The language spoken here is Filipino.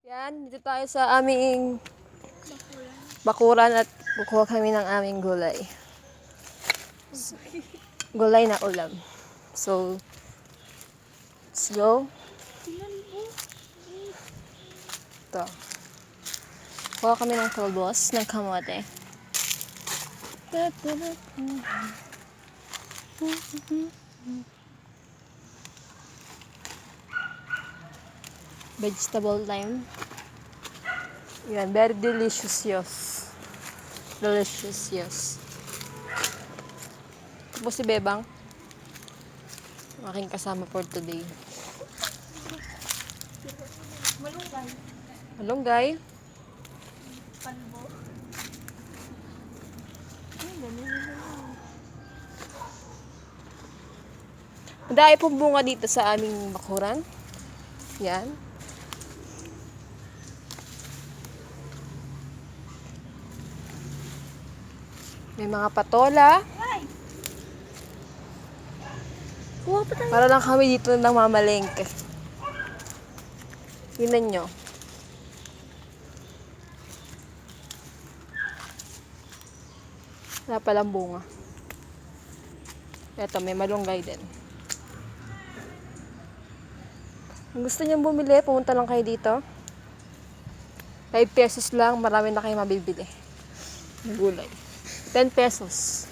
Yan, dito tayo sa aming bakuran at kukuha kami ng aming gulay. Gulay na ulam. So, let's go. Ito. Kuha kami ng talbos ng kamote. Vegetable lime. Yan, very delicious, yes. Delicious, yes. Tapos si Bebang, aking kasama for today. Malunggay. Malunggay. Palbo. Madami pong bunga dito sa aming bakuran. Yan. May mga patola. Ay! Kuha pa tayo. Para lang kami dito ng mamalengke. Tingnan nyo. Wala palang bunga. Eto, may malunggay din. Kung gusto nyo bumili, pumunta lang kayo dito. 5 pesos lang, marami na kayo mabibili. Ng gulay. 10 pesos.